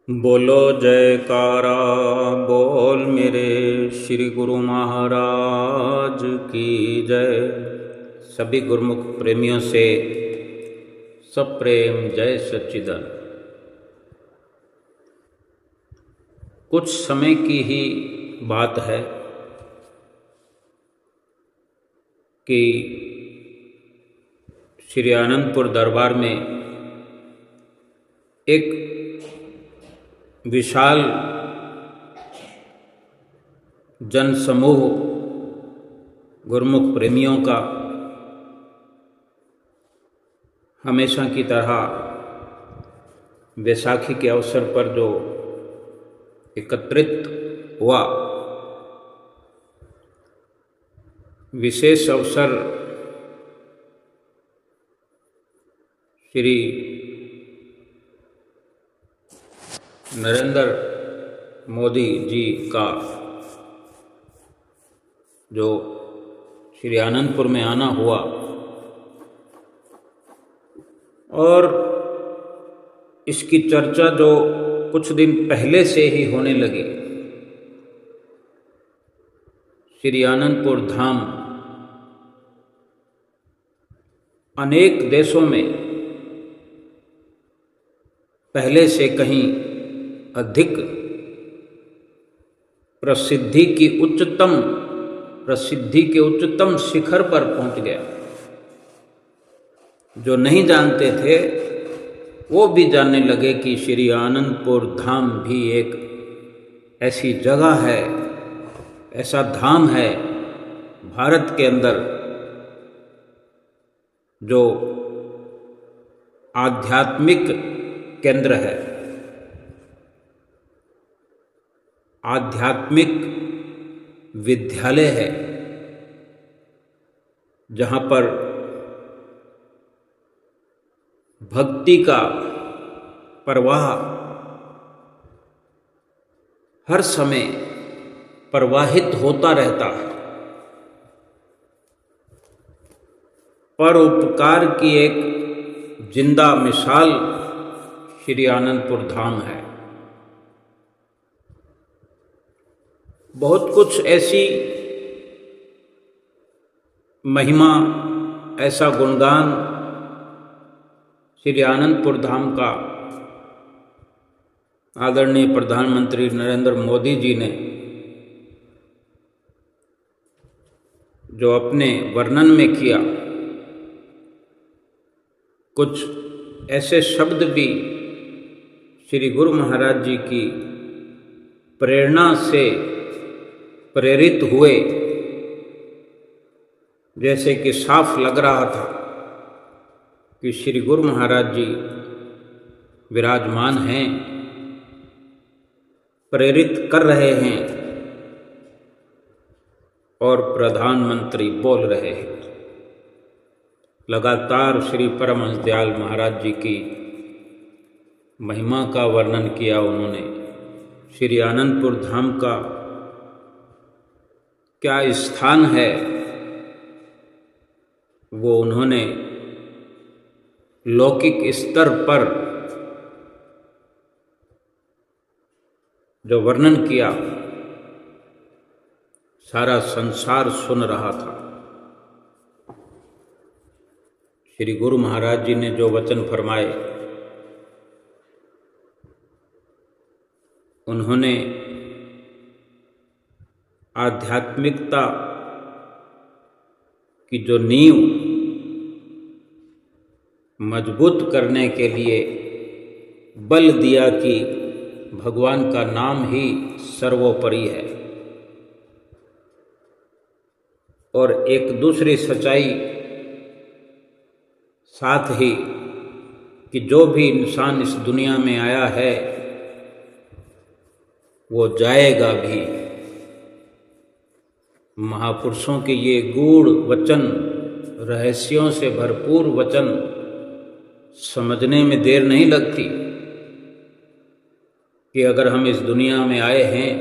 बोलो जयकारा बोल मेरे श्री गुरु महाराज की जय। सभी गुरुमुख प्रेमियों से सब प्रेम जय सच्चिदानंद। कुछ समय की ही बात है कि श्री आनंदपुर दरबार में एक विशाल जनसमूह गुरुमुख प्रेमियों का हमेशा की तरह वैसाखी के अवसर पर जो एकत्रित हुआ, विशेष अवसर श्री नरेंद्र मोदी जी का जो श्री आनंदपुर में आना हुआ और इसकी चर्चा जो कुछ दिन पहले से ही होने लगी। श्री आनंदपुर धाम अनेक देशों में पहले से कहीं अधिक प्रसिद्धि के उच्चतम शिखर पर पहुंच गया। जो नहीं जानते थे वो भी जानने लगे कि श्री आनंदपुर धाम भी एक ऐसी जगह है, ऐसा धाम है भारत के अंदर जो आध्यात्मिक केंद्र है, आध्यात्मिक विद्यालय है, जहाँ पर भक्ति का प्रवाह हर समय प्रवाहित होता रहता है। परोपकार की एक जिंदा मिसाल श्री आनंदपुर धाम है। बहुत कुछ ऐसी महिमा, ऐसा गुणगान श्री आनंदपुर धाम का आदरणीय प्रधानमंत्री नरेंद्र मोदी जी ने जो अपने वर्णन में किया, कुछ ऐसे शब्द भी श्री गुरु महाराज जी की प्रेरणा से प्रेरित हुए, जैसे कि साफ लग रहा था कि श्री गुरु महाराज जी विराजमान हैं, प्रेरित कर रहे हैं और प्रधानमंत्री बोल रहे हैं। लगातार श्री परमहंस दयाल महाराज जी की महिमा का वर्णन किया उन्होंने। श्री आनंदपुर धाम का क्या स्थान है वो उन्होंने लौकिक स्तर पर जो वर्णन किया, सारा संसार सुन रहा था। श्री गुरु महाराज जी ने जो वचन फरमाए, उन्होंने आध्यात्मिकता की जो नींव मजबूत करने के लिए बल दिया कि भगवान का नाम ही सर्वोपरि है। और एक दूसरी सच्चाई साथ ही कि जो भी इंसान इस दुनिया में आया है वो जाएगा भी। महापुरुषों के ये गूढ़ वचन, रहस्यों से भरपूर वचन समझने में देर नहीं लगती कि अगर हम इस दुनिया में आए हैं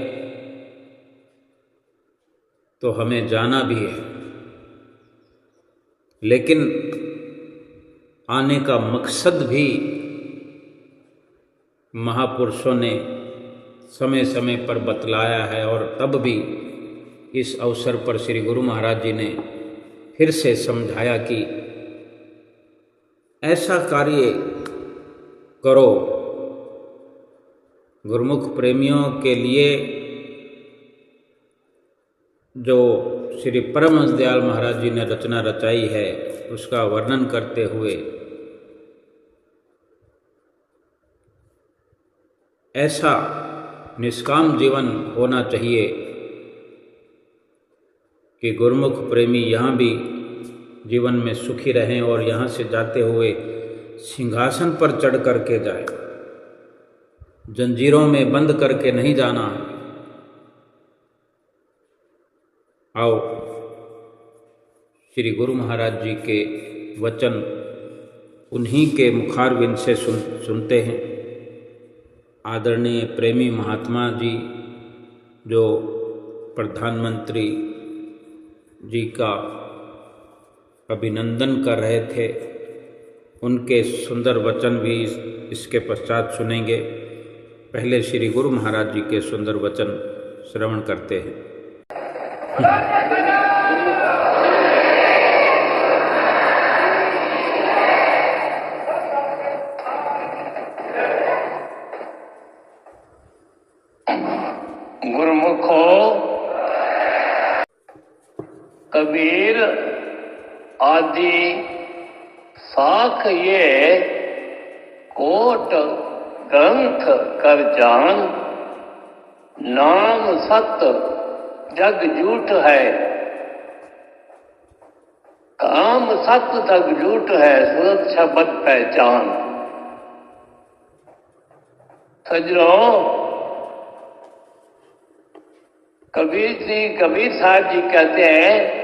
तो हमें जाना भी है, लेकिन आने का मकसद भी महापुरुषों ने समय समय पर बतलाया है, और तब भी इस अवसर पर श्री गुरु महाराज जी ने फिर से समझाया कि ऐसा कार्य करो। गुरुमुख प्रेमियों के लिए जो श्री परमहंस दयाल महाराज जी ने रचना रचाई है, उसका वर्णन करते हुए ऐसा निष्काम जीवन होना चाहिए कि गुरुमुख प्रेमी यहाँ भी जीवन में सुखी रहें और यहाँ से जाते हुए सिंहासन पर चढ़ करके जाए, जंजीरों में बंद करके नहीं जाना। आओ श्री गुरु महाराज जी के वचन उन्हीं के मुखारविंद से सुनते हैं। आदरणीय प्रेमी महात्मा जी जो प्रधानमंत्री जी का अभिनंदन कर रहे थे, उनके सुंदर वचन भी इसके पश्चात सुनेंगे। पहले श्री गुरु महाराज जी के सुंदर वचन श्रवण करते हैं। गुरुमुखो, कबीर आदि साख ये कोट ग्रंथ कर जान, नाम सत जग झूठ है, काम सत जग झूठ है, सूरत शब्द पहचान। सजनों, कबीर साहब जी कहते हैं,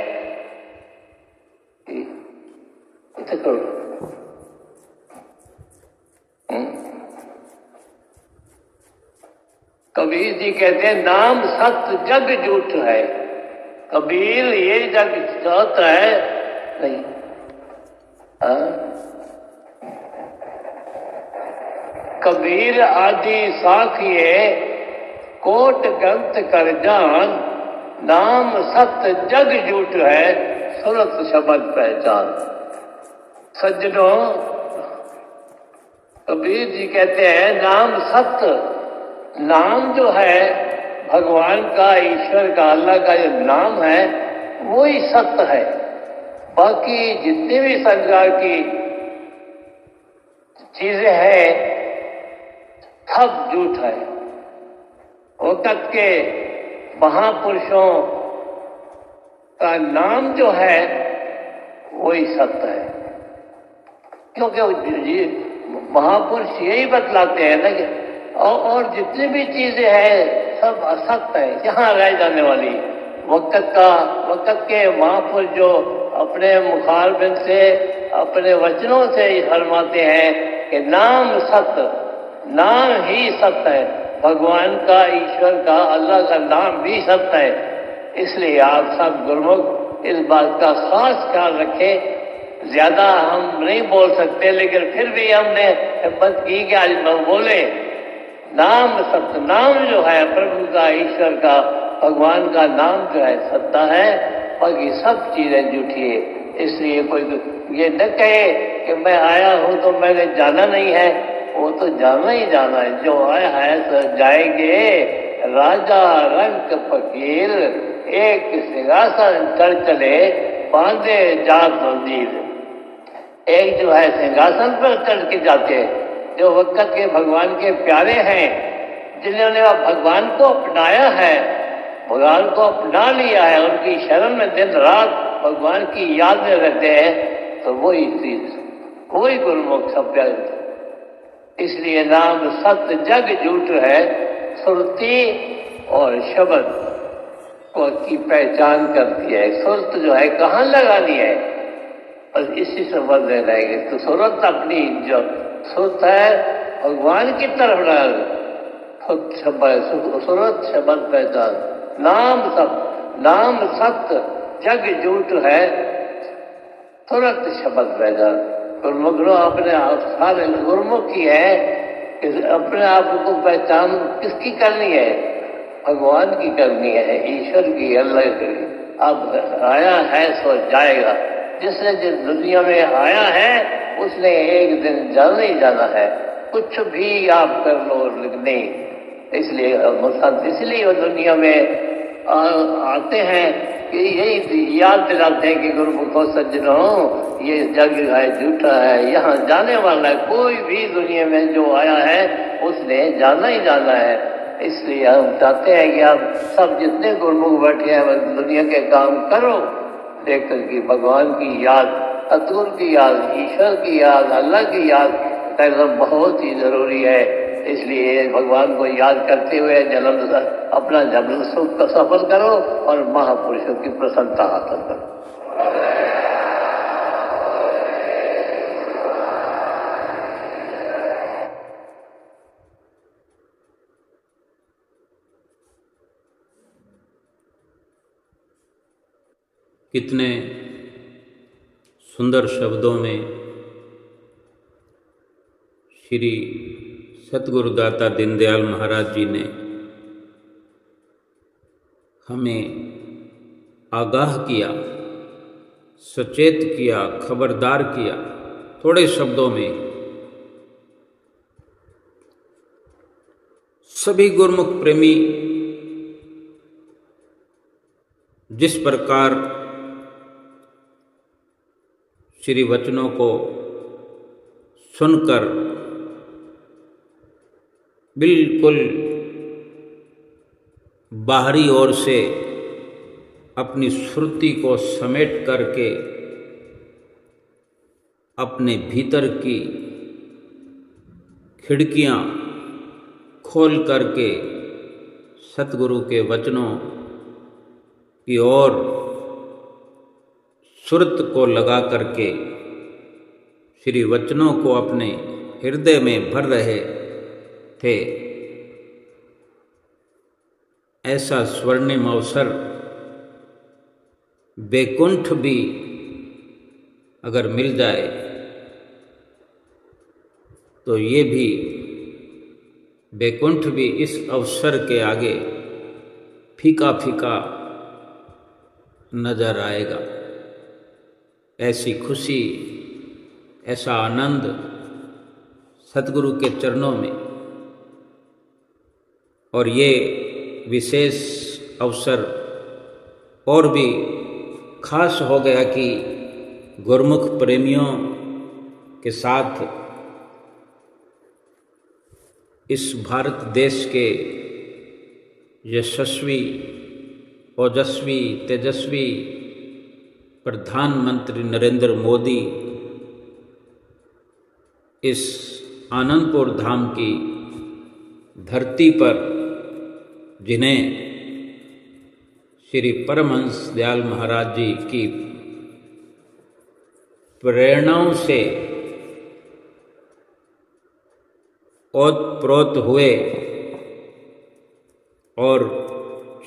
कबीर जी कहते हैं नाम सत्य जग झूठ है। कबीर ये जग सत है नहीं। कबीर आदि साखिए कोट ग्रंथ कर जान, नाम सत्य जग झूठ है, सुरत शब्द पहचान। सज्जनों, कबीर जी कहते हैं नाम सत्य, नाम जो है भगवान का, ईश्वर का, अल्लाह का जो नाम है वो ही सत्य है। बाकी जितनी भी संसार की चीजें हैं सब झूठ है। वक्त के महापुरुषों का नाम जो है वही सत्य है, क्योंकि महापुरुष यही बतलाते हैं ना कि और जितनी भी चीजें हैं सब असत्य है, यहाँ रह जाने वाली। वक्त के महापुरुष जो अपने मुखारबिंद से, अपने वचनों से फरमाते हैं कि नाम सत्य, नाम ही सत्य है। भगवान का, ईश्वर का, अल्लाह का नाम भी सत्य है। इसलिए आप सब गुरुमुख इस बात का खास ख्याल रखें। ज्यादा हम नहीं बोल सकते, लेकिन फिर भी हमने हिम्मत की कि आज हम बोले। नाम सत्य, नाम जो है प्रभु का, ईश्वर का, भगवान का नाम जो है सत्ता है, बाकी सब चीजें झूठी है। इसलिए कोई ये न कहे कि मैं आया हूं तो मैंने जाना नहीं है, वो तो जाना ही जाना है। जो आया है तो जाएंगे। राजा रंक फकीर एक सिंहासन चढ़ चले, बांधे जात वजीर। एक जो है सिंहासन पर चढ़ के जाते, जो वक्त के भगवान के प्यारे हैं, जिन्होंने भगवान को अपनाया है, भगवान को अपना लिया है, उनकी शरण में दिन रात भगवान की याद में रहते हैं, तो वही चीज, वही गुरुमुख सभ्य। इसलिए नाम सत्य जग झूठ है, सुरती और शब्द को की पहचान करती है। सुरत जो है कहाँ लगानी है, बस इसी से बदले रहेंगे। तो सुरत अपनी जो सुरत है भगवान की तरफ लगा, सुरत शब्द पहचान। नाम सत्य जग झूठ है, तुरंत शब्द पहचान। गुरुमुख अपने सारे गुरुमुख ही है, कि अपने आप को पहचान किसकी करनी है? भगवान की करनी है, ईश्वर की, अल्लाह की। अब आया है सो जाएगा। जिसने जिस दुनिया में आया है उसने एक दिन जाना ही जाना है, कुछ भी आप कर लो नहीं। इसलिए वो दुनिया में आते हैं कि यही याद दिलाते हैं कि गुरुमुखो सज्जनों, ये जग है झूठा है, यहाँ जाने वाला है। कोई भी दुनिया में जो आया है उसने जाना ही जाना है। इसलिए हम चाहते हैं कि आप सब जितने गुरुमुख बैठे हैं बस दुनिया के काम करो, देखकर कि भगवान की याद, सतगुरु की याद, ईश्वर की याद, अल्लाह की याद करना बहुत ही जरूरी है। इसलिए भगवान को याद करते हुए अपना जन्म सुख का सफल करो और महापुरुषों की प्रसन्नता हासिल करो। कितने सुंदर शब्दों में श्री सतगुरुदाता दीनदयाल महाराज जी ने हमें आगाह किया, सचेत किया, खबरदार किया। थोड़े शब्दों में सभी गुरुमुख प्रेमी जिस प्रकार श्री वचनों को सुनकर बिल्कुल बाहरी ओर से अपनी श्रुति को समेट करके अपने भीतर की खिड़कियां खोल करके सतगुरु के वचनों की ओर सुरत को लगा करके श्री वचनों को अपने हृदय में भर रहे थे, ऐसा स्वर्णिम अवसर बैकुंठ भी अगर मिल जाए तो ये भी बैकुंठ भी इस अवसर के आगे फीका फीका नजर आएगा। ऐसी खुशी, ऐसा आनंद सतगुरु के चरणों में। और ये विशेष अवसर और भी खास हो गया कि गुरुमुख प्रेमियों के साथ इस भारत देश के यशस्वी, ओजस्वी, तेजस्वी प्रधानमंत्री नरेंद्र मोदी इस आनंदपुर धाम की धरती पर, जिन्हें श्री परमहंस दयाल महाराज जी की प्रेरणाओं से ओतप्रोत हुए और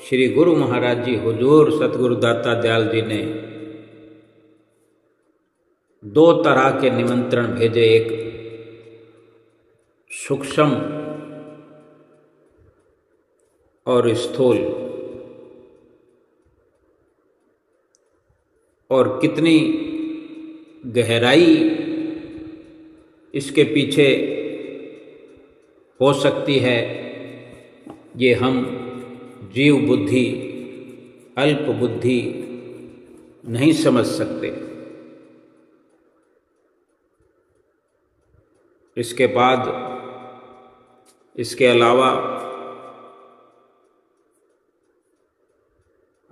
श्री गुरु महाराज जी हुजूर सतगुरुदाता दयाल जी ने दो तरह के निमंत्रण भेजे, एक सूक्ष्म और स्थूल। और कितनी गहराई इसके पीछे हो सकती है ये हम जीव बुद्धि, अल्प बुद्धि नहीं समझ सकते। इसके बाद, इसके अलावा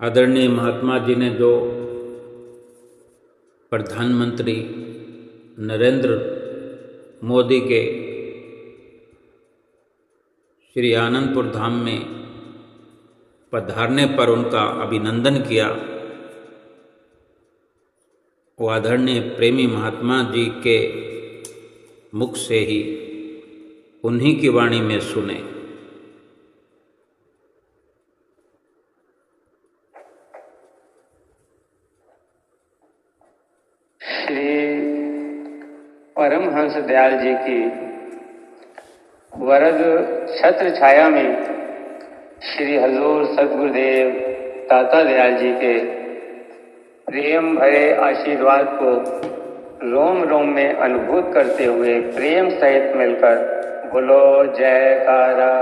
आदरणीय महात्मा जी ने जो प्रधानमंत्री नरेंद्र मोदी के श्री आनंदपुर धाम में पधारने पर उनका अभिनंदन किया, वो आदरणीय प्रेमी महात्मा जी के मुख से ही उन्हीं की वाणी में सुने। श्री परमहंस दयाल जी की वरद छत्र छाया में श्री हजूर सदगुरुदेव दाता दयाल जी के प्रेम भरे आशीर्वाद को रोम रोम में अनुभूत करते हुए प्रेम सहित मिलकर बोलो जयकारा।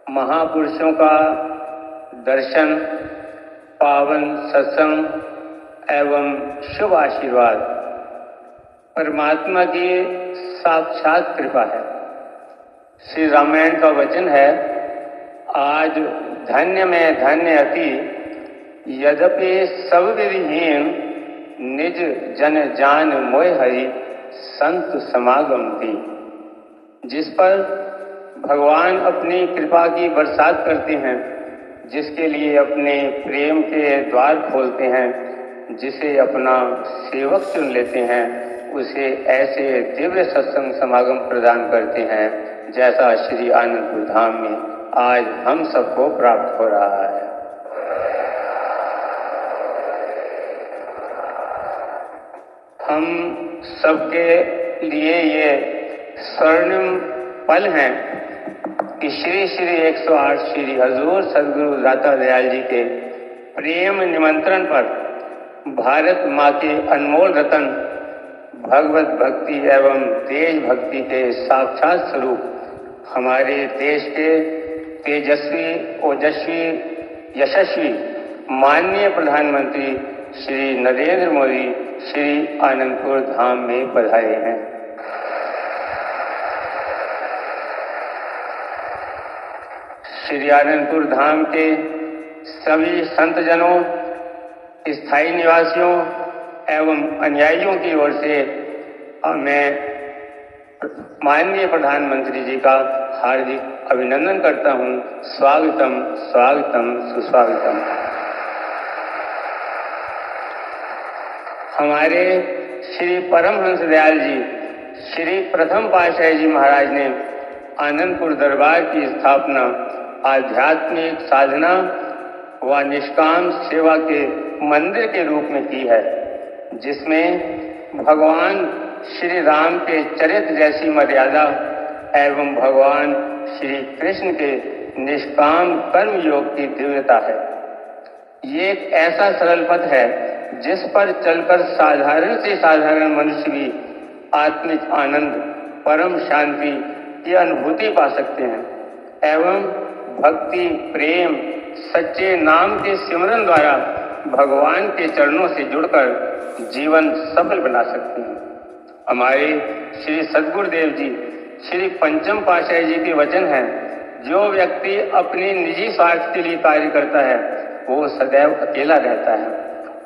महापुरुषों का दर्शन, पावन सत्संग एवं शुभ आशीर्वाद परमात्मा की साक्षात कृपा है। श्री रामायण का वचन है, आज धन्य में धन्य अति, यद्यपि सब विधिहीन, निज जन जान मोय हरि, संत समागम दी। जिस पर भगवान अपनी कृपा की बरसात करते हैं, जिसके लिए अपने प्रेम के द्वार खोलते हैं, जिसे अपना सेवक चुन लेते हैं, उसे ऐसे दिव्य सत्संग समागम प्रदान करते हैं जैसा श्री आनंदपुर धाम में आज हम सबको प्राप्त हो रहा है। हम सबके लिए ये स्वर्णिम पल हैं कि श्री श्री 108 श्री हजूर सदगुरु दाता दयाल जी के प्रेम निमंत्रण पर भारत माँ के अनमोल रतन भगवत भक्ति एवं देश भक्ति के साक्षात स्वरूप हमारे देश के तेजस्वी, ओजस्वी, यशस्वी माननीय प्रधानमंत्री श्री नरेंद्र मोदी श्री आनंदपुर धाम में पधारे हैं। श्री आनंदपुर धाम के सभी संतजनों, स्थायी निवासियों एवं अनुयायियों की ओर से मैं माननीय प्रधानमंत्री जी का हार्दिक अभिनंदन करता हूं। स्वागतम स्वागतम सुस्वागतम। हमारे श्री परमहंस दयाल जी श्री प्रथम पातशाही जी महाराज ने आनंदपुर दरबार की स्थापना आध्यात्मिक साधना व निष्काम सेवा के मंदिर के रूप में की है, जिसमें भगवान श्री राम के चरित्र जैसी मर्यादा एवं भगवान श्री कृष्ण के निष्काम कर्म योग की दिव्यता है। ये एक ऐसा सरल पथ है जिस पर चलकर साधारण से साधारण मनुष्य भी आत्मिक आनंद, परम शांति की अनुभूति पा सकते हैं एवं भक्ति, प्रेम, सच्चे नाम के सिमरन द्वारा भगवान के चरणों से जुड़कर जीवन सफल बना सकते हैं। हमारे श्री सदगुरुदेव जी श्री पंचम पातशाही जी के वचन हैं, जो व्यक्ति अपने निजी स्वार्थ के लिए कार्य करता है वो सदैव अकेला रहता है,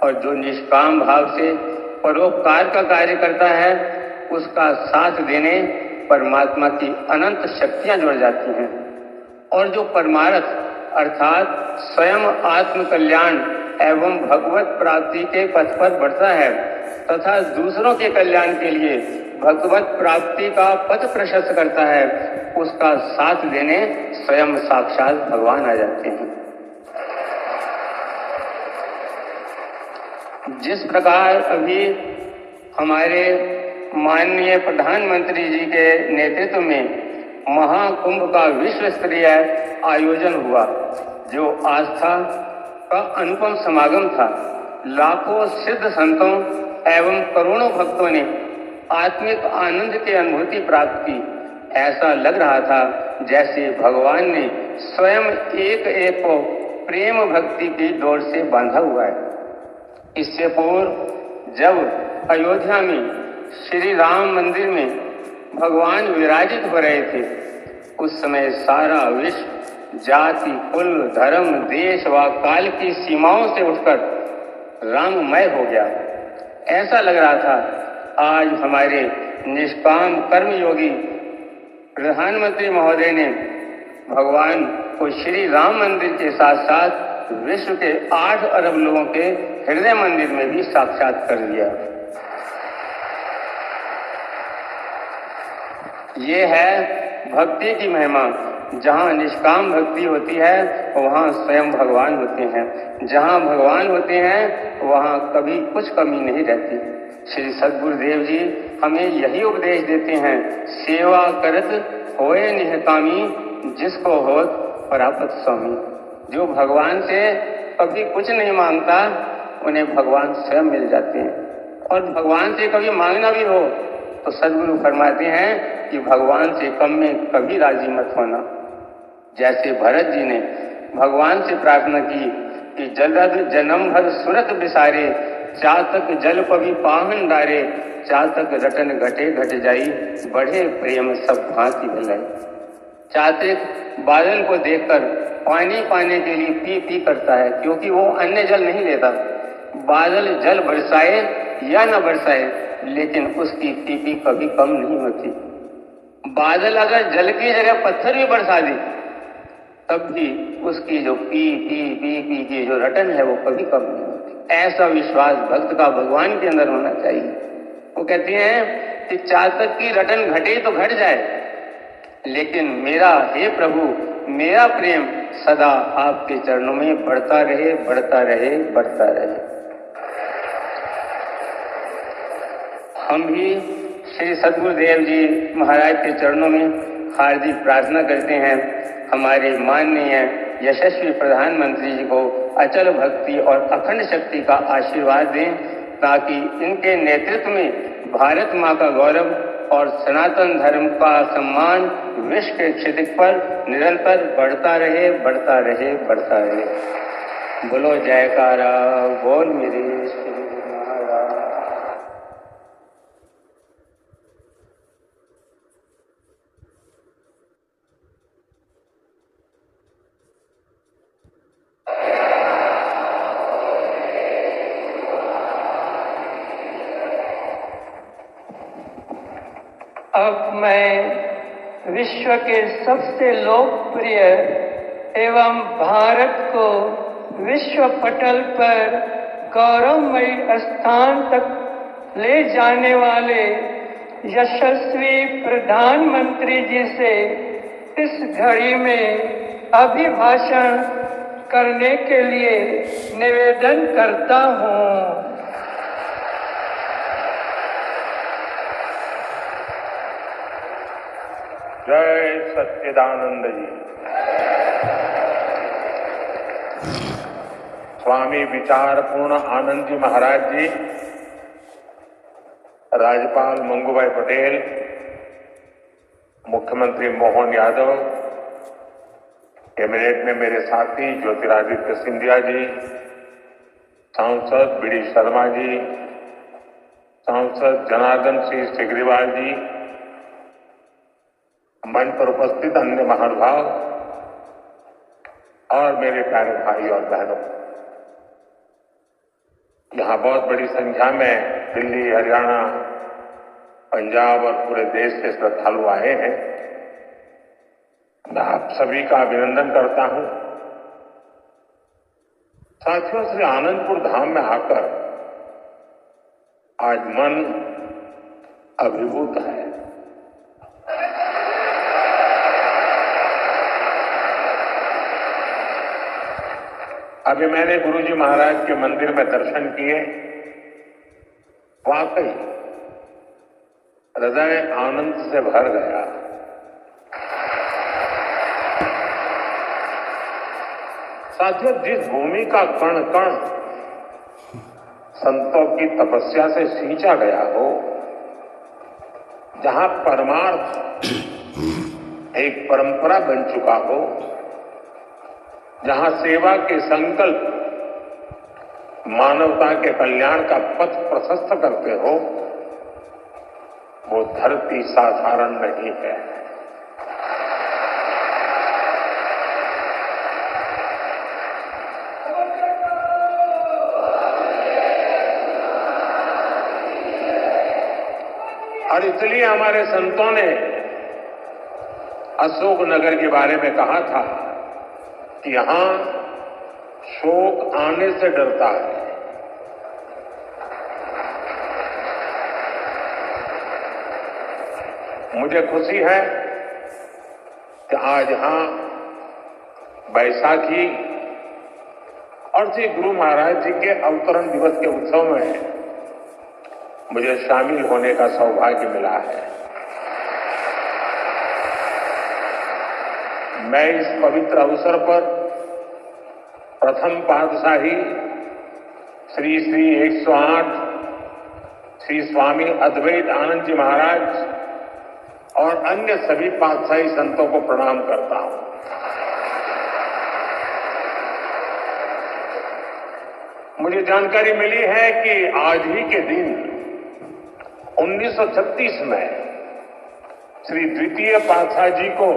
और जो निष्काम भाव से परोपकार का कार्य करता है उसका साथ देने परमात्मा की अनंत शक्तियां जुड़ जाती हैं। और जो परमार्थ अर्थात स्वयं आत्म कल्याण एवं भगवत प्राप्ति के पथ पर बढ़ता है तथा दूसरों के कल्याण के लिए भगवत प्राप्ति का पथ प्रशस्त करता है, उसका साथ देने स्वयं साक्षात भगवान आ जाते हैं। जिस प्रकार अभी हमारे माननीय प्रधानमंत्री जी के नेतृत्व में महाकुंभ का विश्व स्तरीय आयोजन हुआ, जो आस्था का अनुपम समागम था। लाखों सिद्ध संतों एवं करोड़ों भक्तों ने आत्मिक आनंद की अनुभूति प्राप्त की। ऐसा लग रहा था जैसे भगवान ने स्वयं एक एक को प्रेम भक्ति की डोर से बांधा हुआ है। इससे पूर्व जब अयोध्या में श्री राम मंदिर में भगवान विराजित हो रहे थे, उस समय सारा विश्व जाति, कुल, धर्म, देश व काल की सीमाओं से उठकर राममय हो गया। ऐसा लग रहा था आज हमारे निष्काम कर्मयोगी प्रधानमंत्री महोदय ने भगवान को श्री राम मंदिर के साथ साथ विश्व के 8 अरब लोगों के हृदय मंदिर में भी साक्षात कर दिया। ये है भक्ति की महिमा, जहाँ निष्काम भक्ति होती है वहाँ स्वयं भगवान होते हैं। जहाँ भगवान होते हैं वहाँ कभी कुछ कमी नहीं रहती। श्री सद्गुरुदेव जी हमें यही उपदेश देते हैं, सेवा करत होए निहकामी, जिसको होत प्राप्त स्वामी। जो भगवान से कभी कुछ नहीं मांगता उन्हें भगवान स्वयं मिल जाते हैं। और भगवान से कभी मांगना भी हो तो सद्गुरु फरमाते हैं कि भगवान से कम में कभी राजी मत होना। जैसे भरत जी ने भगवान से प्रार्थना की कि जलद जन्म भर सुरत बिसारे, चातक जल पवि पाहन डारे, चातक रटन घटे घट जाई, बढ़े प्रेम सब भांति भलाई। चातक बादल को देखकर पानी पाने के लिए पी पी करता है, क्योंकि वो अन्य जल नहीं लेता। बादल जल बरसाए या न बरसाए, लेकिन उसकी पीपी कभी कम नहीं होती। बादल अगर जल की जगह पत्थर भी बरसा दे तब भी उसकी जो पी पी पी पी की जो रटन है वो कभी कम नहीं होती। ऐसा विश्वास भक्त का भगवान के अंदर होना चाहिए। वो कहते हैं कि चातक की रटन घटे तो घट जाए, लेकिन मेरा हे प्रभु मेरा प्रेम सदा आपके चरणों में बढ़ता रहे, बढ़ता रहे, बढ़ता रहे। हम भी श्री सद्गुरुदेव जी महाराज के चरणों में हार्दिक प्रार्थना करते हैं, हमारे माननीय यशस्वी प्रधानमंत्री जी को अचल भक्ति और अखंड शक्ति का आशीर्वाद दें, ताकि इनके नेतृत्व में भारत माँ का गौरव और सनातन धर्म का सम्मान विश्व के क्षितिज पर निरंतर बढ़ता रहे, बढ़ता रहे, बढ़ता रहे। बोलो जयकारा बोल मेरे श्री महाराज। अब मैं विश्व के सबसे लोकप्रिय एवं भारत को विश्व पटल पर गौरवमयी स्थान तक ले जाने वाले यशस्वी प्रधानमंत्री जी से इस घड़ी में अभिभाषण करने के लिए निवेदन करता हूँ। जय सच्चिदानंद जी। स्वामी विचारपूर्ण आनंद जी महाराज जी, राज्यपाल मंगूभाई पटेल, मुख्यमंत्री मोहन यादव, कैबिनेट में मेरे साथी ज्योतिरादित्य सिंधिया जी, सांसद बी.डी. शर्मा जी, सांसद जनार्दन सिंह सिग्रीवाल जी, मंच पर उपस्थित अन्य महानुभाव और मेरे प्यारे भाई और बहनों, यहाँ बहुत बड़ी संख्या में दिल्ली, हरियाणा, पंजाब और पूरे देश से श्रद्धालु आए हैं। मैं आप सभी का अभिनंदन करता हूं। साथियों, श्री आनंदपुर धाम में आकर आज मन अभिभूत है। अभी मैंने गुरुजी महाराज के मंदिर में दर्शन किए, वाकई हृदय आनंद से भर गया। साथियों, जिस भूमि का कण कण संतों की तपस्या से सींचा गया हो, जहां परमार्थ एक परंपरा बन चुका हो, जहां सेवा के संकल्प मानवता के कल्याण का पथ प्रशस्त करते हो, वो धरती साधारण नहीं है। और इसलिए हमारे संतों ने अशोक नगर के बारे में कहा था कि यहां शोक आने से डरता है। मुझे खुशी है कि आज यहां बैसाखी और श्री गुरु महाराज जी के अवतरण दिवस के उत्सव में मुझे शामिल होने का सौभाग्य मिला है। मैं इस पवित्र अवसर पर प्रथम पातशाही श्री श्री 108 श्री स्वामी अद्वैत आनंद जी महाराज और अन्य सभी पातशाही संतों को प्रणाम करता हूं। मुझे जानकारी मिली है कि आज ही के दिन 1936 में श्री द्वितीय पातशाह जी को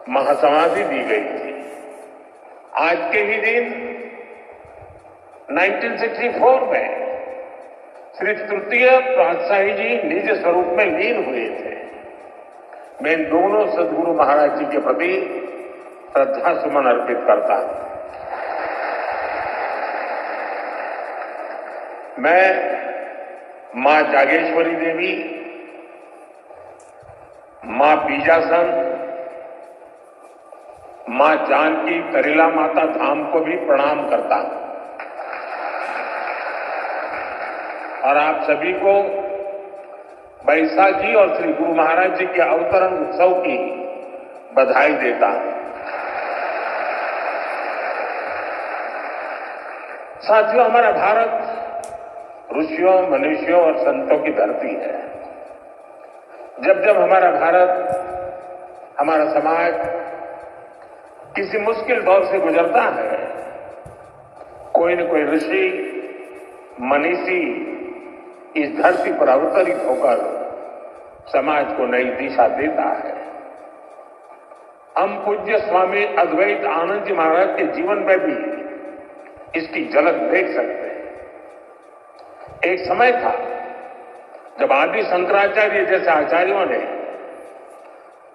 महासमाधि दी गई थी। आज के ही दिन 1964 में श्री तृतीय पातशाही जी निज स्वरूप में लीन हुए थे। मैं इन दोनों सद्गुरु महाराज जी के प्रति श्रद्धा सुमन अर्पित करता हूं। मैं मां जागेश्वरी देवी, मां बीजासन, मां जानकी करीला माता धाम को भी प्रणाम करता हूं और आप सभी को बैसाखी और श्री गुरु महाराज जी के अवतरण उत्सव की बधाई देता हूं। साथियों, हमारा भारत ऋषियों, मनुष्यों और संतों की धरती है। जब जब हमारा भारत, हमारा समाज किसी मुश्किल दौर से गुजरता है, कोई न कोई ऋषि, मनीषी इस धरती पर अवतरित होकर समाज को नई दिशा देता है। हम पूज्य स्वामी अद्वैत आनंद जी महाराज के जीवन में भी इसकी झलक देख सकते हैं। एक समय था जब आदि शंकराचार्य जैसे आचार्यों ने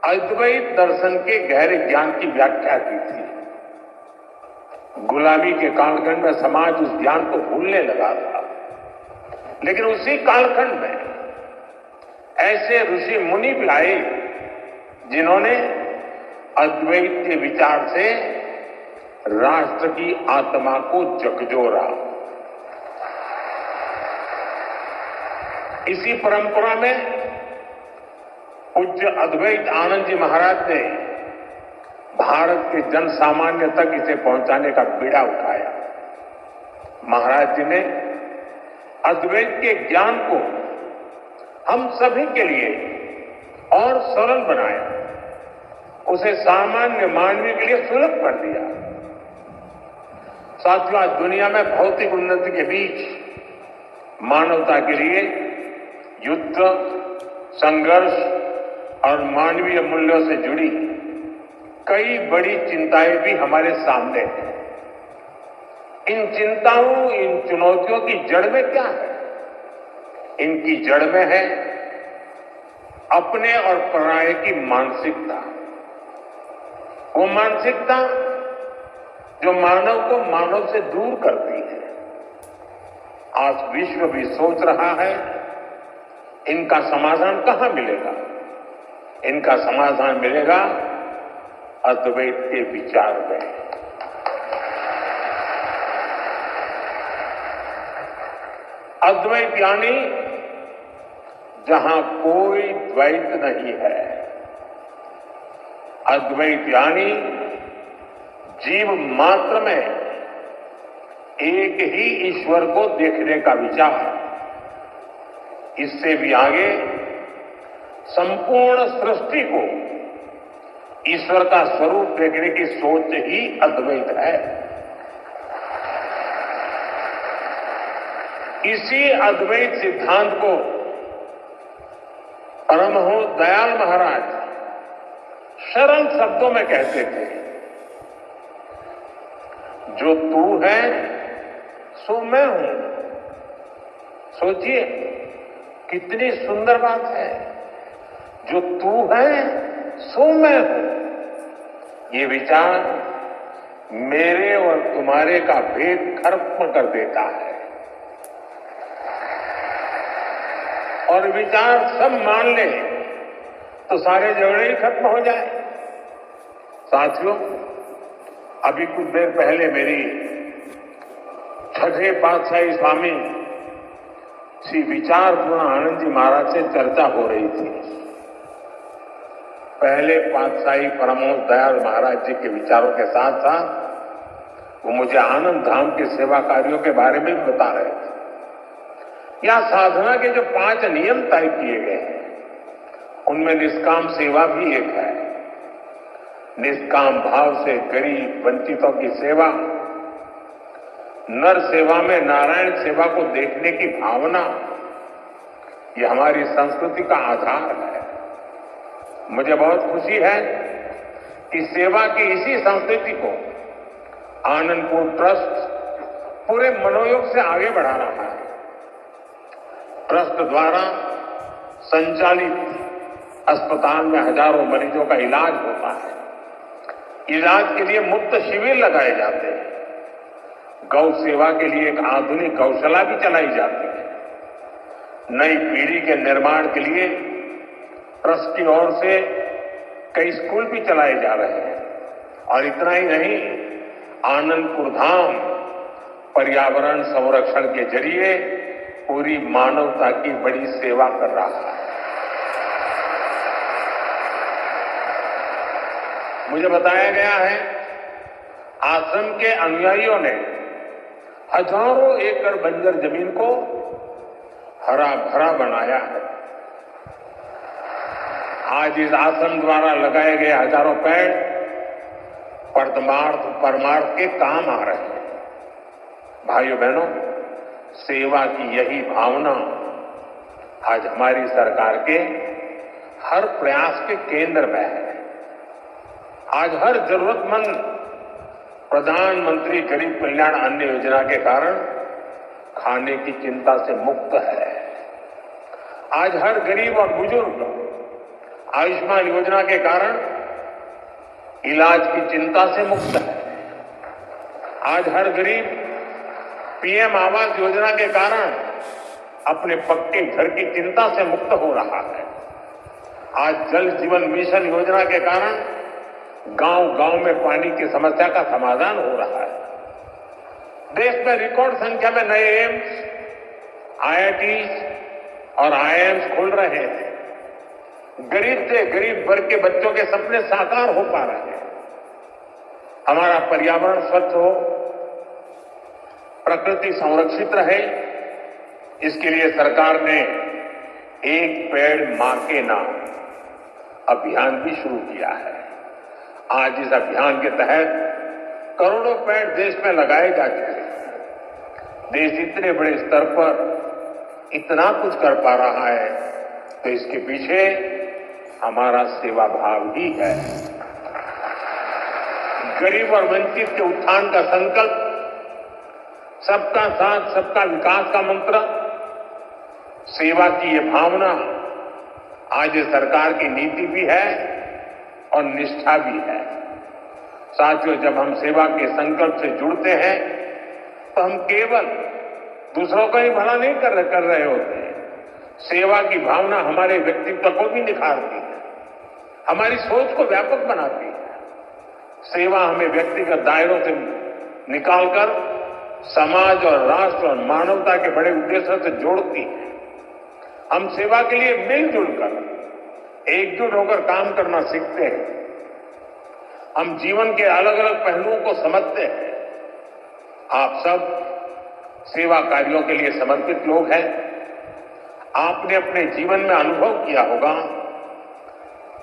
अद्वैत दर्शन के गहरे ज्ञान की व्याख्या की थी। गुलामी के कालखंड में समाज उस ज्ञान को भूलने लगा था, लेकिन उसी कालखंड में ऐसे ऋषि मुनि भी आए जिन्होंने अद्वैत के विचार से राष्ट्र की आत्मा को झकझोरा। इसी परंपरा में पूज्य अद्वैत आनंद जी महाराज ने भारत के जन सामान्य तक इसे पहुंचाने का बीड़ा उठाया। महाराज जी ने अद्वैत के ज्ञान को हम सभी के लिए और सरल बनाया, उसे सामान्य मानवी के लिए सुलभ कर दिया। साथियों, आज दुनिया में भौतिक उन्नति के बीच मानवता के लिए युद्ध, संघर्ष और मानवीय मूल्यों से जुड़ी कई बड़ी चिंताएं भी हमारे सामने हैं। इन चिंताओं, इन चुनौतियों की जड़ में क्या है? इनकी जड़ में है अपने और पराये की मानसिकता। वो मानसिकता जो मानव को मानव से दूर करती है। आज विश्व भी सोच रहा है इनका समाधान कहां मिलेगा? इनका समाधान मिलेगा अद्वैत के विचार में। अद्वैत यानी जहां कोई द्वैत नहीं है। अद्वैत यानी जीव मात्र में एक ही ईश्वर को देखने का विचार। इससे भी आगे संपूर्ण सृष्टि को ईश्वर का स्वरूप देखने की सोच ही अद्वैत है। इसी अद्वैत सिद्धांत को परमहंस दयाल महाराज सरल शब्दों में कहते थे, जो तू है सो मैं हूं। सोचिए कितनी सुंदर बात है। जो तू है सो मैं हूं। ये विचार मेरे और तुम्हारे का भेद खत्म कर देता है और विचार सब मान ले तो सारे झगड़े ही खत्म हो जाए। साथियों, अभी कुछ देर पहले मेरी छठे पातशाही स्वामी श्री विचारपूर्ण आनंद जी महाराज से चर्चा हो रही थी। पहले पातशाही परमहंस दयाल महाराज जी के विचारों के साथ साथ वो मुझे आनंद धाम के सेवा कार्यों के बारे में भी बता रहे थे। या साधना के जो 5 नियम तय किए गए हैं, उनमें निष्काम सेवा भी एक है। निष्काम भाव से गरीब वंचितों की सेवा, नर सेवा में नारायण सेवा को देखने की भावना, ये हमारी संस्कृति का आधार है। मुझे बहुत खुशी है कि सेवा की इसी संस्कृति को आनंदपुर ट्रस्ट पूरे मनोयोग से आगे बढ़ा रहा है। ट्रस्ट द्वारा संचालित अस्पताल में हजारों मरीजों का इलाज होता है। इलाज के लिए मुफ्त शिविर लगाए जाते हैं। गौ सेवा के लिए एक आधुनिक गौशाला भी चलाई जाती है। नई पीढ़ी के निर्माण के लिए ट्रस्ट की ओर से कई स्कूल भी चलाए जा रहे हैं। और इतना ही नहीं, आनंदपुर धाम पर्यावरण संरक्षण के जरिए पूरी मानवता की बड़ी सेवा कर रहा है। मुझे बताया गया है, आश्रम के अनुयायियों ने हजारों एकड़ बंजर जमीन को हरा भरा बनाया है। आज इस आश्रम द्वारा लगाए गए हजारों पेड़ परमार्थ के काम आ रहे हैं। भाइयों बहनों, सेवा की यही भावना आज हमारी सरकार के हर प्रयास के केंद्र में है। आज हर जरूरतमंद प्रधानमंत्री गरीब कल्याण अन्न योजना के कारण खाने की चिंता से मुक्त है। आज हर गरीब और बुजुर्ग आयुष्मान योजना के कारण इलाज की चिंता से मुक्त है। आज हर गरीब पीएम आवास योजना के कारण अपने पक्के घर की चिंता से मुक्त हो रहा है। आज जल जीवन मिशन योजना के कारण गांव-गांव में पानी की समस्या का समाधान हो रहा है। देश में रिकॉर्ड संख्या में नए एम्स, आईआईटी और आईआईएम्स खुल रहे हैं। गरीब से गरीब वर्ग के बच्चों के सपने साकार हो पा रहे हैं। हमारा पर्यावरण स्वच्छ हो, प्रकृति संरक्षित रहे, इसके लिए सरकार ने एक पेड़ मां के नाम अभियान भी शुरू किया है। आज इस अभियान के तहत करोड़ों पेड़ देश में लगाए जा चुके हैं। देश इतने बड़े स्तर पर इतना कुछ कर पा रहा है, तो इसके पीछे हमारा सेवा भाव ही है। गरीब और वंचित के उत्थान का संकल्प, सबका साथ सबका विकास का मंत्र, सेवा की ये भावना आज ये सरकार की नीति भी है और निष्ठा भी है। साथियों, जब हम सेवा के संकल्प से जुड़ते हैं तो हम केवल दूसरों का ही भला नहीं कर रहे होते। सेवा की भावना हमारे व्यक्तित्व को भी निखारती है, हमारी सोच को व्यापक बनाती है। सेवा हमें व्यक्तिगत दायरों से निकालकर समाज और राष्ट्र और मानवता के बड़े उद्देश्यों से जोड़ती है। हम सेवा के लिए मिलजुल कर एकजुट होकर काम करना सीखते हैं। हम जीवन के अलग अलग पहलुओं को समझते हैं। आप सब सेवा कार्यों के लिए समर्पित लोग हैं। आपने अपने जीवन में अनुभव किया होगा,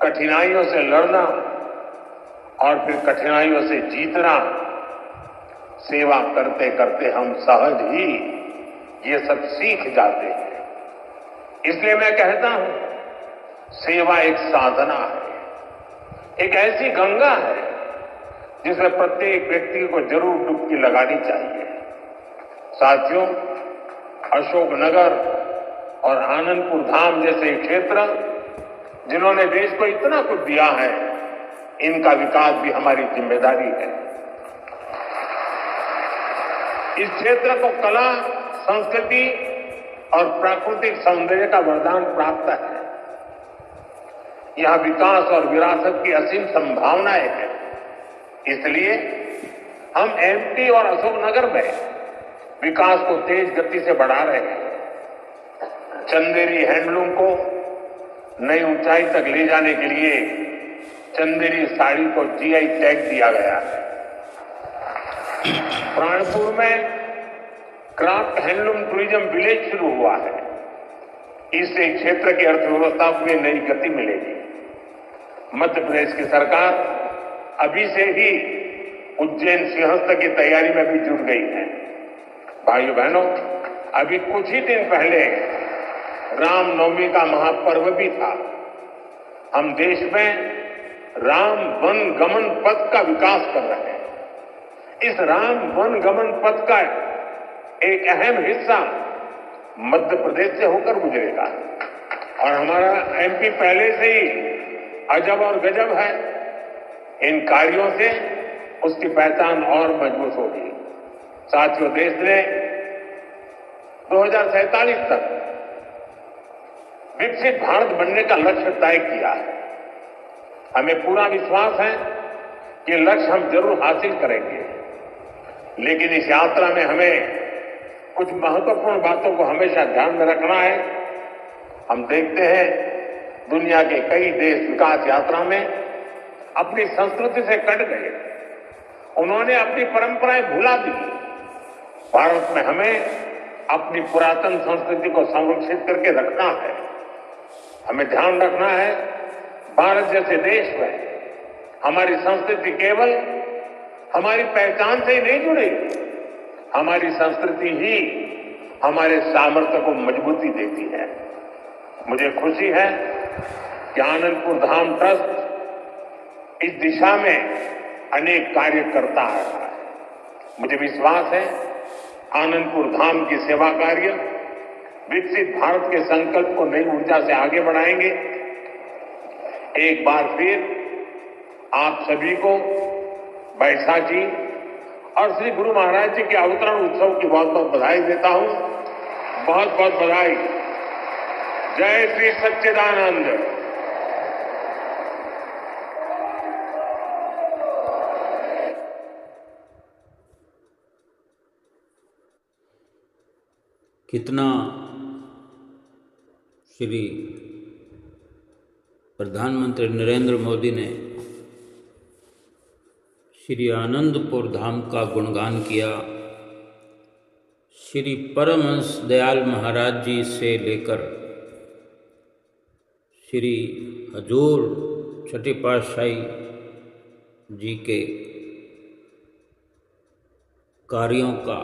कठिनाइयों से लड़ना और फिर कठिनाइयों से जीतना। सेवा करते करते हम सहज ही ये सब सीख जाते हैं। इसलिए मैं कहता हूं, सेवा एक साधना है, एक ऐसी गंगा है जिसमें प्रत्येक व्यक्ति को जरूर डुबकी लगानी चाहिए। साथियों, अशोकनगर और आनंदपुर धाम जैसे क्षेत्र जिन्होंने देश को इतना कुछ दिया है, इनका विकास भी हमारी जिम्मेदारी है। इस क्षेत्र को कला, संस्कृति और प्राकृतिक सौंदर्य का वरदान प्राप्त है। यहां विकास और विरासत की असीम संभावनाएं हैं। इसलिए हम एमपी और अशोकनगर में विकास को तेज गति से बढ़ा रहे हैं। चंदेरी हैंडलूम को नई ऊंचाई तक ले जाने के लिए चंदेरी साड़ी को जीआई टैग दिया गया है। प्राणपुर में क्राफ्ट हैंडलूम टूरिज्म विलेज शुरू हुआ है। इससे क्षेत्र की अर्थव्यवस्था को भी नई गति मिलेगी। मध्य प्रदेश की सरकार अभी से ही उज्जैन सिंहस्थ की तैयारी में भी जुट गई है। भाइयों बहनों, अभी कुछ ही दिन पहले रामनवमी का महापर्व भी था। हम देश में राम वन गमन पथ का विकास कर रहे हैं। इस राम वन गमन पथ का एक अहम हिस्सा मध्य प्रदेश से होकर गुजरेगा और हमारा एमपी पहले से ही अजब और गजब है। इन कार्यों से उसकी पहचान और मजबूत होगी। साथियों, देश ने 2047 तक विकसित भारत बनने का लक्ष्य तय किया है। हमें पूरा विश्वास है कि लक्ष्य हम जरूर हासिल करेंगे, लेकिन इस यात्रा में हमें कुछ महत्वपूर्ण बातों को हमेशा ध्यान में रखना है। हम देखते हैं दुनिया के कई देश विकास यात्रा में अपनी संस्कृति से कट गए, उन्होंने अपनी परंपराएं भुला दी। भारत में हमें अपनी पुरातन संस्कृति को संरक्षित करके रखना है। हमें ध्यान रखना है, भारत जैसे देश में हमारी संस्कृति केवल हमारी पहचान से ही नहीं जुड़ी, हमारी संस्कृति ही हमारे सामर्थ्य को मजबूती देती है। मुझे खुशी है कि आनंदपुर धाम ट्रस्ट इस दिशा में अनेक कार्य करता आ रहा है। मुझे विश्वास है आनंदपुर धाम की सेवा कार्य विकसित भारत के संकल्प को नई ऊर्जा से आगे बढ़ाएंगे। एक बार फिर आप सभी को बैसाखी और श्री गुरु महाराज जी के अवतरण उत्सव की बहुत बहुत बधाई देता हूं। बहुत बहुत बधाई। जय श्री सच्चिदानंद। कितना श्री प्रधानमंत्री नरेंद्र मोदी ने श्री आनंदपुर धाम का गुणगान किया। श्री परमहंस दयाल महाराज जी से लेकर श्री हजूर छठी पातशाही जी के कार्यों का,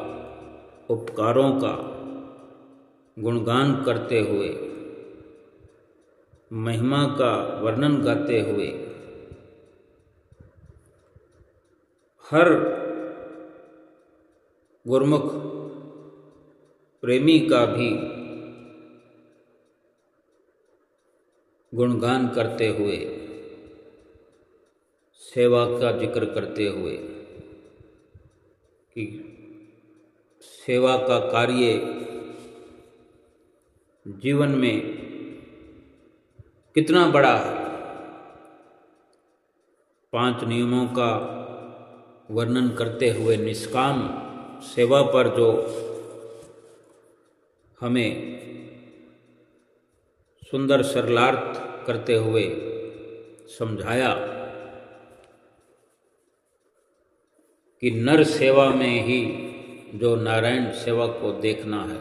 उपकारों का गुणगान करते हुए, महिमा का वर्णन गाते हुए हर गुरमुख प्रेमी का भी गुणगान करते हुए, सेवा का जिक्र करते हुए कि सेवा का कार्य जीवन में कितना बड़ा है। 5 नियमों का वर्णन करते हुए निष्काम सेवा पर जो हमें सुंदर सरलार्थ करते हुए समझाया कि नर सेवा में ही जो नारायण सेवा को देखना है।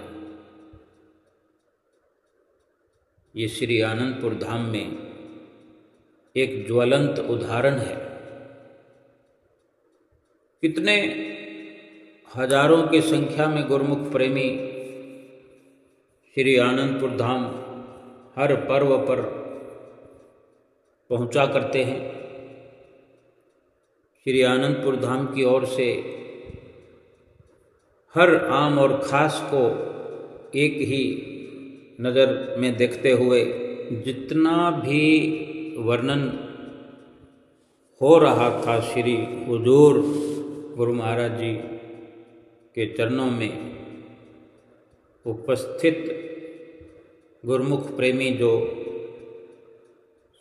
ये श्री आनंदपुर धाम में एक ज्वलंत उदाहरण है। कितने हजारों की संख्या में गुरमुख प्रेमी श्री आनंदपुर धाम हर पर्व पर पहुंचा करते हैं। श्री आनंदपुर धाम की ओर से हर आम और खास को एक ही नज़र में देखते हुए जितना भी वर्णन हो रहा था श्री हुजूर गुरु महाराज जी के चरणों में, उपस्थित गुरमुख प्रेमी जो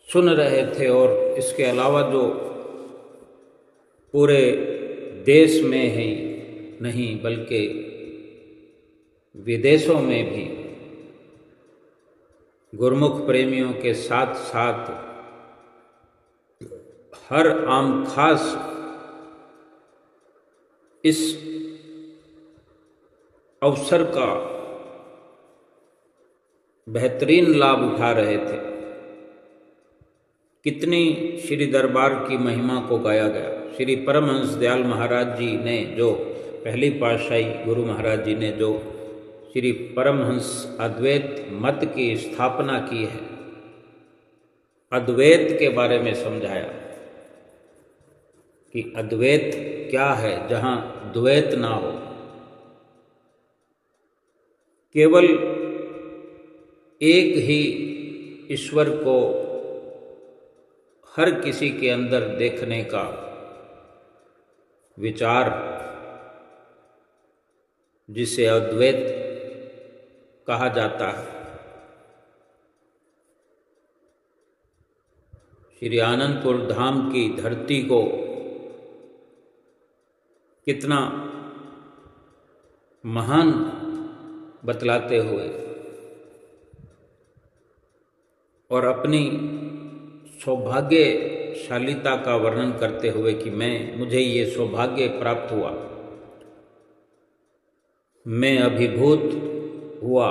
सुन रहे थे और इसके अलावा जो पूरे देश में ही नहीं बल्कि विदेशों में भी गुरुमुख प्रेमियों के साथ साथ हर आम खास इस अवसर का बेहतरीन लाभ उठा रहे थे। कितनी श्री दरबार की महिमा को गाया गया। श्री परमहंस दयाल महाराज जी ने जो पहली पातशाही गुरु महाराज जी ने जो श्री परमहंस अद्वैत मत की स्थापना की है, अद्वैत के बारे में समझाया कि अद्वैत क्या है, जहाँ द्वैत ना हो, केवल एक ही ईश्वर को हर किसी के अंदर देखने का विचार, जिसे अद्वैत कहा जाता है। श्री आनंदपुर धाम की धरती को कितना महान बतलाते हुए और अपनी सौभाग्यशालीता का वर्णन करते हुए कि मुझे ये सौभाग्य प्राप्त हुआ, मैं अभिभूत हुआ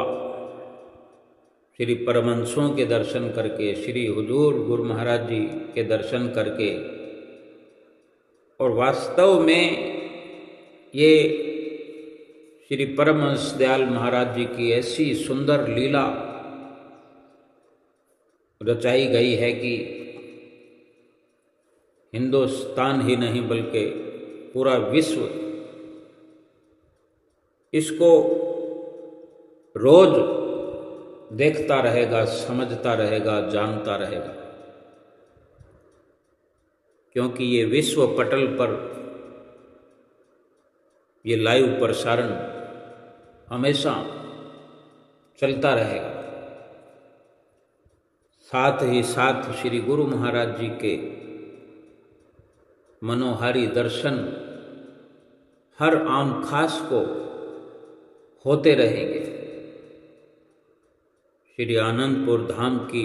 श्री परमहंसों के दर्शन करके, श्री हुजूर गुरु महाराज जी के दर्शन करके। और वास्तव में ये श्री परमहंस दयाल महाराज जी की ऐसी सुंदर लीला रचाई गई है कि हिंदुस्तान ही नहीं बल्कि पूरा विश्व इसको रोज देखता रहेगा, समझता रहेगा, जानता रहेगा, क्योंकि ये विश्व पटल पर ये लाइव प्रसारण हमेशा चलता रहेगा। साथ ही साथ श्री गुरु महाराज जी के मनोहारी दर्शन हर आम खास को होते रहेंगे। श्री आनंदपुर धाम की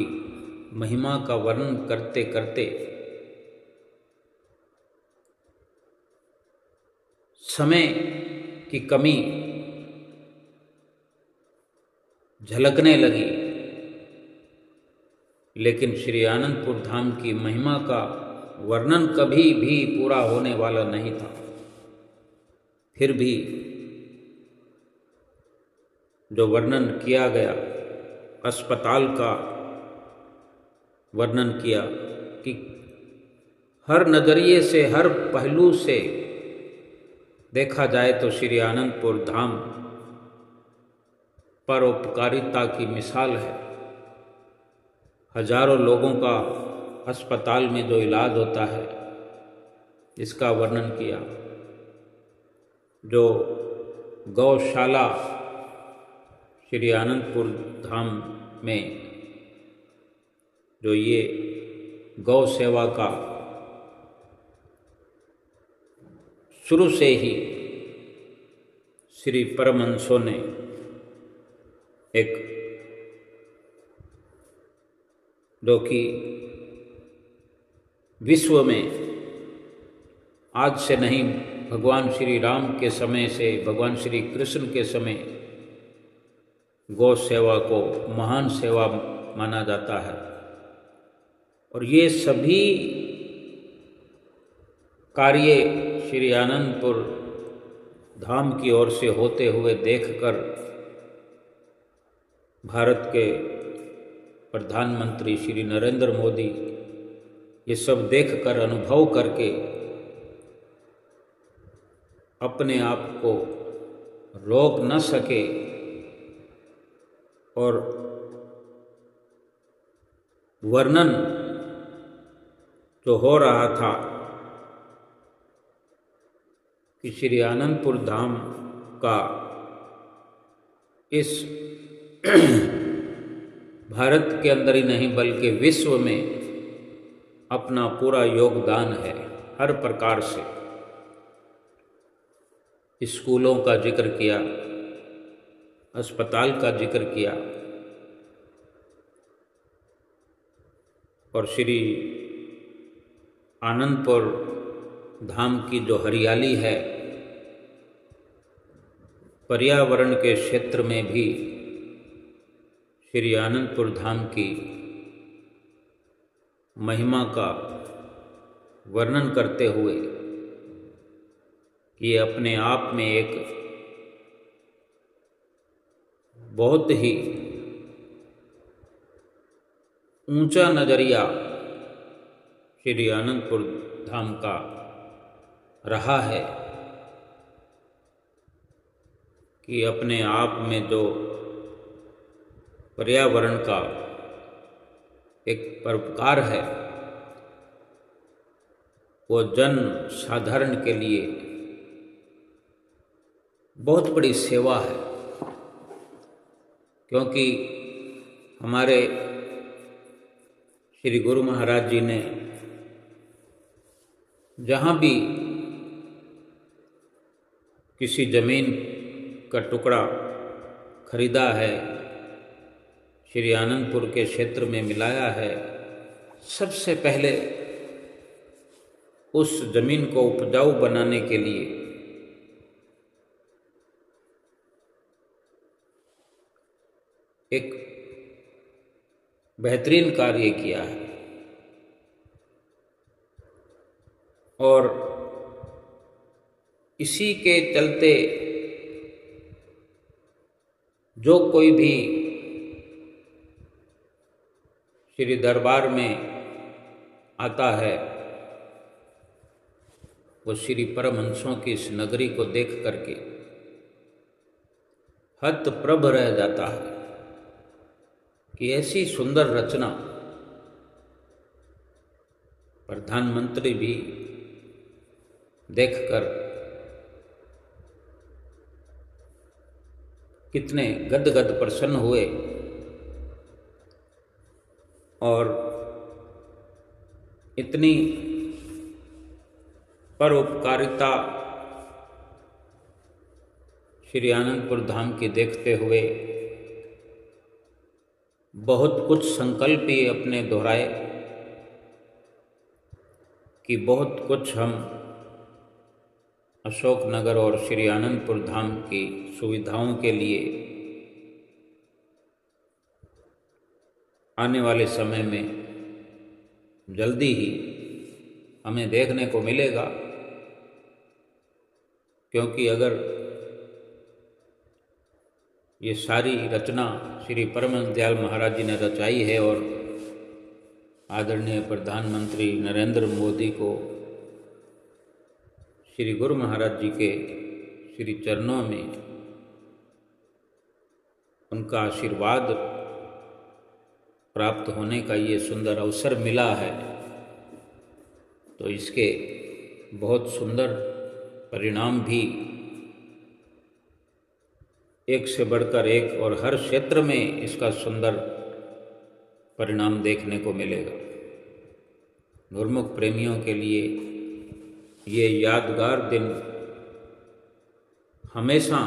महिमा का वर्णन करते करते समय की कमी झलकने लगी, लेकिन श्री आनंदपुर धाम की महिमा का वर्णन कभी भी पूरा होने वाला नहीं था। फिर भी जो वर्णन किया गया, अस्पताल का वर्णन किया कि हर नज़रिए से, हर पहलू से देखा जाए तो श्री आनंदपुर धाम परोपकारिता की मिसाल है। हजारों लोगों का अस्पताल में जो इलाज होता है, इसका वर्णन किया। जो गौशाला श्री आनंदपुर धाम में जो ये गौ सेवा का शुरू से ही श्री परमहंसों ने एक जो कि विश्व में आज से नहीं, भगवान श्री राम के समय से, भगवान श्री कृष्ण के समय गौ सेवा को महान सेवा माना जाता है। और ये सभी कार्य श्री आनंदपुर धाम की ओर से होते हुए देखकर भारत के प्रधानमंत्री श्री नरेंद्र मोदी ये सब देखकर, अनुभव करके अपने आप को रोक न सके और वर्णन जो हो रहा था कि श्री आनंदपुर धाम का इस भारत के अंदर ही नहीं बल्कि विश्व में अपना पूरा योगदान है हर प्रकार से। स्कूलों का जिक्र किया, अस्पताल का जिक्र किया और श्री आनंदपुर धाम की जो हरियाली है, पर्यावरण के क्षेत्र में भी श्री आनंदपुर धाम की महिमा का वर्णन करते हुए कि ये अपने आप में एक बहुत ही ऊंचा नजरिया श्री आनंदपुर धाम का रहा है कि अपने आप में जो पर्यावरण का एक परोपकार है, वो जन साधारण के लिए बहुत बड़ी सेवा है। क्योंकि हमारे श्री गुरु महाराज जी ने जहाँ भी किसी जमीन का टुकड़ा खरीदा है, श्री आनंदपुर के क्षेत्र में मिलाया है, सबसे पहले उस जमीन को उपजाऊ बनाने के लिए एक बेहतरीन कार्य किया है। और इसी के चलते जो कोई भी श्री दरबार में आता है, वो श्री परमहंसों की इस नगरी को देख करके हतप्रभ रह जाता है कि ऐसी सुंदर रचना प्रधानमंत्री भी देखकर कितने गदगद प्रसन्न हुए और इतनी परोपकारिता श्री आनंदपुर धाम की देखते हुए बहुत कुछ संकल्प ही अपने दोहराए कि बहुत कुछ हम अशोकनगर और श्री आनंदपुर धाम की सुविधाओं के लिए आने वाले समय में जल्दी ही हमें देखने को मिलेगा। क्योंकि अगर ये सारी रचना श्री परमहंस दयाल महाराज जी ने रचाई है और आदरणीय प्रधानमंत्री नरेंद्र मोदी को श्री गुरु महाराज जी के श्री चरणों में उनका आशीर्वाद प्राप्त होने का ये सुंदर अवसर मिला है, तो इसके बहुत सुंदर परिणाम भी एक से बढ़कर एक और हर क्षेत्र में इसका सुंदर परिणाम देखने को मिलेगा। गुरुमुख प्रेमियों के लिए ये यादगार दिन हमेशा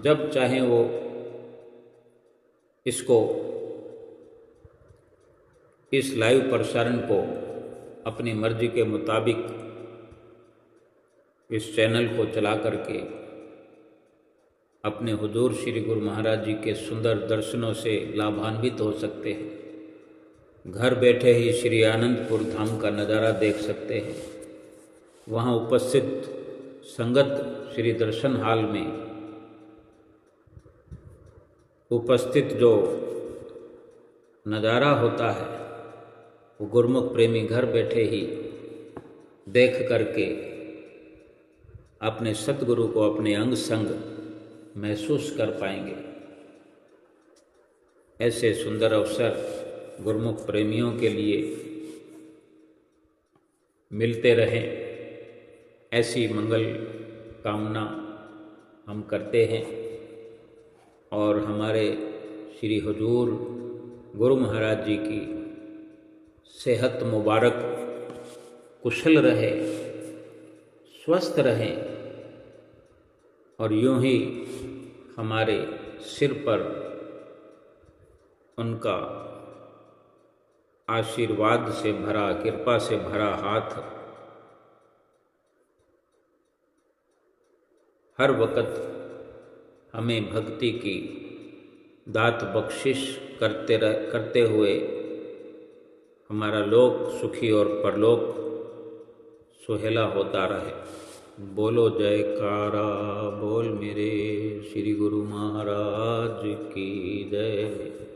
जब चाहें वो इसको इस लाइव प्रसारण को अपनी मर्जी के मुताबिक इस चैनल को चला करके अपने हुजूर श्री गुरु महाराज जी के सुंदर दर्शनों से लाभान्वित हो सकते हैं। घर बैठे ही श्री आनंदपुर धाम का नज़ारा देख सकते हैं। वहाँ उपस्थित संगत श्री दर्शन हाल में उपस्थित जो नज़ारा होता है, वो गुरुमुख प्रेमी घर बैठे ही देख करके अपने सतगुरु को अपने अंग संग महसूस कर पाएंगे। ऐसे सुंदर अवसर गुरुमुख प्रेमियों के लिए मिलते रहें, ऐसी मंगल कामना हम करते हैं। और हमारे श्री हुजूर गुरु महाराज जी की सेहत मुबारक कुशल रहे, स्वस्थ रहें, और यूं ही हमारे सिर पर उनका आशीर्वाद से भरा, कृपा से भरा हाथ हर वक्त हमें भक्ति की दात बख्शिश करते हुए हमारा लोक सुखी और परलोक सुहेला होता रहे। बोलो जयकारा बोल मेरे श्री गुरु महाराज की जय।